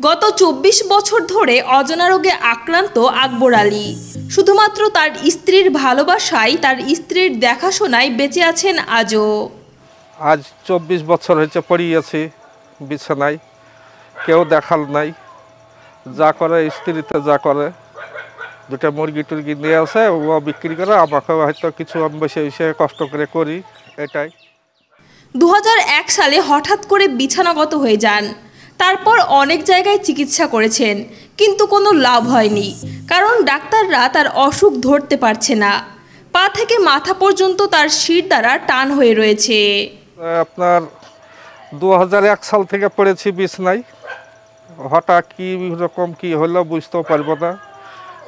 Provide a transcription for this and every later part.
গত ২৪ বছর ধরে অজানা রোগে আক্রান্ত আকবর আলী। শুধুমাত্র তার স্ত্রীর ভালোবাসায়, তার স্ত্রীর দেখাশোনায় বেঁচে আছেন আজও। আজ ২৪ বছর হয়েছে পড়িয়েছি বিছানায়, কেউ দেখাল নাই। যা করে স্ত্রীতে যা করে, দুটা মুরগি টুরগি নিয়ে আসে, ও বিক্রি করে, আমাকে হয়তো কিছু আমি বসে বসে কষ্ট করে করি, এটাই। ২০০১ সালে হঠাৎ করে বিছানাগত হয়ে যান। তারপর অনেক জায়গায় চিকিৎসা করেছেন, কিন্তু কোনো লাভ হয়নি, কারণ ডাক্তাররা তার অসুখ ধরতে পারছে না। পা থেকে মাথা পর্যন্ত তার শির দ্বারা টান হয়ে রয়েছে। আপনার ২০০১ সাল থেকে পড়েছি বিছানায়। হঠাৎ কি রকম কি হলো বুঝতেও পারবো না,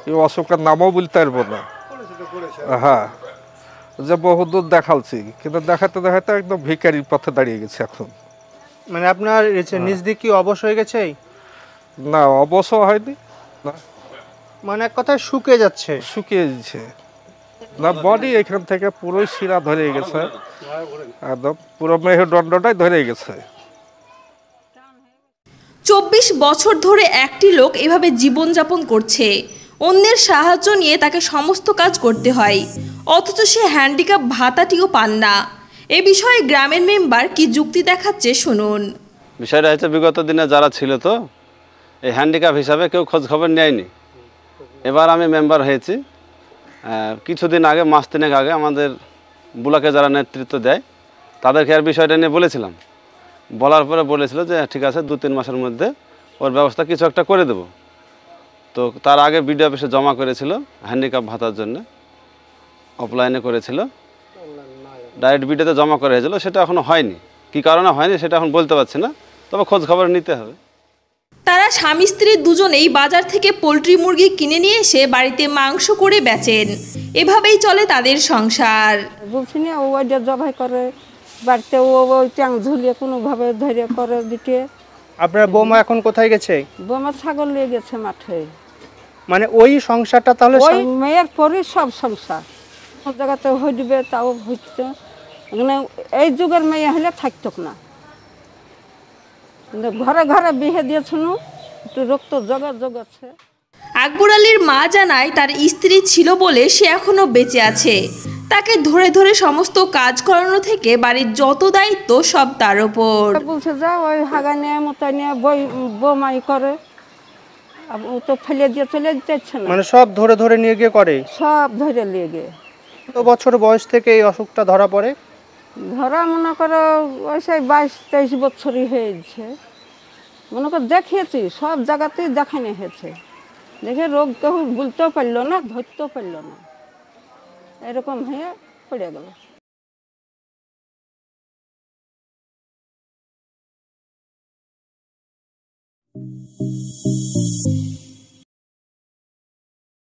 এই অসুখের নামও বলতে পারবো না। হ্যাঁ, যে বহুদূর দেখালছি, কিন্তু দেখাতে দেখাতে একদম ভিখারির পথে দাঁড়িয়ে গেছে এখন। মানে আপনার নিজ দিক কি অবশ হয়ে গেছে? না, অবশ্য হয়নি না, মানে এক কথায় শুকিয়ে যাচ্ছে। শুকিয়ে যাচ্ছে না, বডি এখান থেকে পুরোই শিরা ধরে গেছে, একদম পুরো মেরুদণ্ডটাই ধরে গেছে। ২৪ বছর ধরে একটি লোক এভাবে জীবনযাপন করছে। অন্যের সাহায্য নিয়ে তাকে সমস্ত কাজ করতে হয়, অথচ সে হ্যান্ডিক্যাপ ভাতাটিও পান না। এ বিষয়ে গ্রামের মেম্বার কি যুক্তি দেখাচ্ছে শুনুন। বিষয়টা হচ্ছে, বিগত দিনে যারা ছিল তো এই হ্যান্ডিক্যাপ হিসাবে কেউ খোঁজ খবর নেয়নি। এবার আমি মেম্বার হয়েছি কিছুদিন আগে, মাস তিনেক আগে, আমাদের ব্লকে যারা নেতৃত্ব দেয় তাদেরকে আর বিষয়টা নিয়ে বলেছিলাম। বলার পরে বলেছিল যে ঠিক আছে, ২-৩ মাসের মধ্যে ওর ব্যবস্থা কিছু একটা করে দেব। তো তার আগে বিডিও অফিসে জমা করেছিল হ্যান্ডিক্যাপ ভাতার জন্য, অফলাইনে করেছিল, ডাইরেক্ট বিডিওতে জমা করা হয়েছিল, সেটা এখনও হয়নি। কী কারণে হয়নি সেটা এখন বলতে পারছি না, তবে খোঁজ খবর নিতে হবে। তারা স্বামী স্ত্রী দুজনেই বাজার থেকে পোলট্রি মুরগি কিনে নিয়ে এসে বাড়িতে মাংস করে বেচেন। এভাবেই চলে তাদের সংসার। বলছি না, ও ওইটা জবাই করে বাড়িতে, ও ওই ট্যাং ঝুলিয়ে কোনোভাবে ধরে করে দিতে। আপনার বৌমা এখন কোথায় গেছে? বোমা ছাগল নিয়ে গেছে মাঠে। মানে ওই সংসারটা তাহলে ওই মেয়ের পরই সব সংসার। সব জায়গাতে হইবে, তাও হইতো মানে এই যুগের মেয়ে হলে থাকতো না। কিন্তু ঘরে ঘরে বিয়ে দিয়েছিল, একটু রক্ত জগাচ্ছে। আকবর আলীর মা জানায়, তার স্ত্রী ছিল বলে সে এখনো বেঁচে আছে। তাকে ধরে ধরে সমস্ত কাজ করানো থেকে বাড়ির যত দায়িত্ব সব তার ওপর। বলছে যা ওই হাগা নিয়ে মোতা নিয়ে বোমাই করে, ও তো ফেলে দিয়ে চলে যাচ্ছে না। মানে সব ধরে ধরে নিয়ে গিয়ে করে? সব ধরে নিয়ে গিয়ে। কত বছর বয়স থেকে এই অসুখটা ধরা পড়ে? ধরা মনে করো ওই সেই ২২-২৩ বছরই হয়েছে। মনে করো দেখিয়েছি, সব জায়গাতেই দেখানো হয়েছে। দেখে রোগ কেউ বলতেও পারলো না, ধরতেও পারলো না, এরকম হয়ে পড়ে গেল।